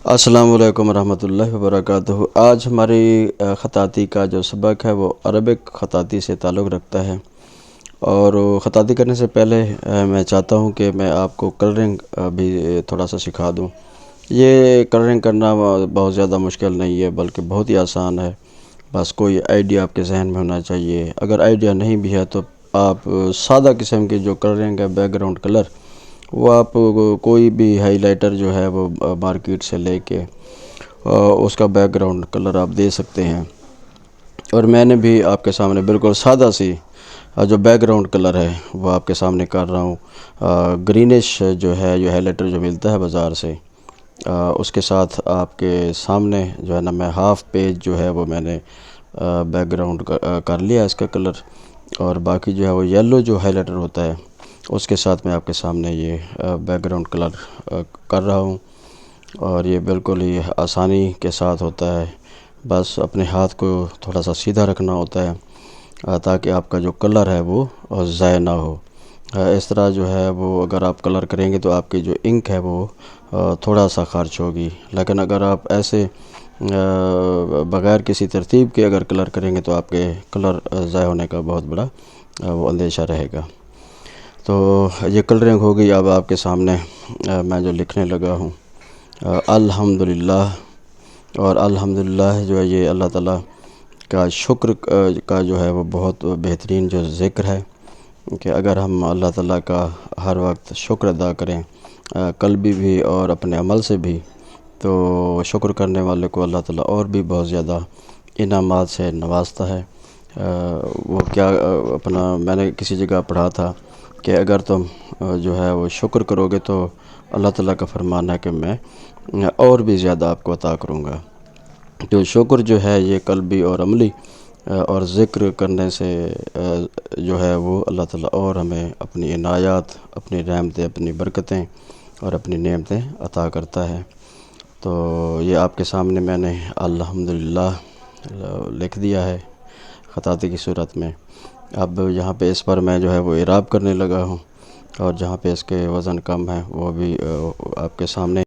السلام علیکم ورحمۃ اللہ وبرکاتہ۔ آج ہماری خطاطی کا جو سبق ہے وہ عربک خطاطی سے تعلق رکھتا ہے، اور خطاطی کرنے سے پہلے میں چاہتا ہوں کہ میں آپ کو کلرنگ بھی تھوڑا سا سکھا دوں۔ یہ کلرنگ کرنا بہت زیادہ مشکل نہیں ہے، بلکہ بہت ہی آسان ہے۔ بس کوئی آئیڈیا آپ کے ذہن میں ہونا چاہیے۔ اگر آئیڈیا نہیں بھی ہے تو آپ سادہ قسم کی جو کلرنگ ہے، بیک گراؤنڈ کلر، وہ آپ کوئی بھی ہائی لائٹر جو ہے وہ مارکیٹ سے لے کے اس کا بیک گراؤنڈ کلر آپ دے سکتے ہیں۔ اور میں نے بھی آپ کے سامنے بالکل سادہ سی جو بیک گراؤنڈ کلر ہے وہ آپ کے سامنے کر رہا ہوں۔ گرینش جو ہے، جو ہائی لائٹر جو ملتا ہے بازار سے، اس کے ساتھ آپ کے سامنے جو ہے نا، میں ہاف پیج جو ہے وہ میں نے بیک گراؤنڈ کر لیا اس کا کلر، اور باقی جو ہے وہ یلو جو ہائی لائٹر ہوتا ہے اس کے ساتھ میں آپ کے سامنے یہ بیک گراؤنڈ کلر کر رہا ہوں۔ اور یہ بالکل ہی آسانی کے ساتھ ہوتا ہے، بس اپنے ہاتھ کو تھوڑا سا سیدھا رکھنا ہوتا ہے تاکہ آپ کا جو کلر ہے وہ ضائع نہ ہو۔ اس طرح جو ہے وہ اگر آپ کلر کریں گے تو آپ کی جو انک ہے وہ تھوڑا سا خرچ ہوگی، لیکن اگر آپ ایسے بغیر کسی ترتیب کے اگر کلر کریں گے تو آپ کے کلر ضائع ہونے کا بہت بڑا وہ اندیشہ رہے گا۔ تو یہ کلرنگ ہو گئی۔ اب آپ کے سامنے میں جو لکھنے لگا ہوں، الحمدللہ، اور الحمدللہ جو ہے یہ اللہ تعالیٰ کا شکر کا جو ہے وہ بہت بہترین جو ذکر ہے کہ اگر ہم اللہ تعالیٰ کا ہر وقت شکر ادا کریں، قلبی بھی اور اپنے عمل سے بھی، تو شکر کرنے والے کو اللہ تعالیٰ اور بھی بہت زیادہ انعامات سے نوازتا ہے۔ وہ کیا اپنا میں نے کسی جگہ پڑھا تھا کہ اگر تم جو ہے وہ شکر کرو گے تو اللہ تعالیٰ کا فرمان ہے کہ میں اور بھی زیادہ آپ کو عطا کروں گا۔ تو شکر جو ہے یہ قلبی اور عملی اور ذکر کرنے سے جو ہے وہ اللہ تعالیٰ اور ہمیں اپنی عنایات، اپنی رحمتیں، اپنی برکتیں اور اپنی نعمتیں عطا کرتا ہے۔ تو یہ آپ کے سامنے میں نے الحمدللہ لکھ دیا ہے خطاطی کی صورت میں۔ اب یہاں پہ اس پر میں جو ہے وہ اعراب کرنے لگا ہوں، اور جہاں پہ اس کے وزن کم ہے وہ بھی آپ کے سامنے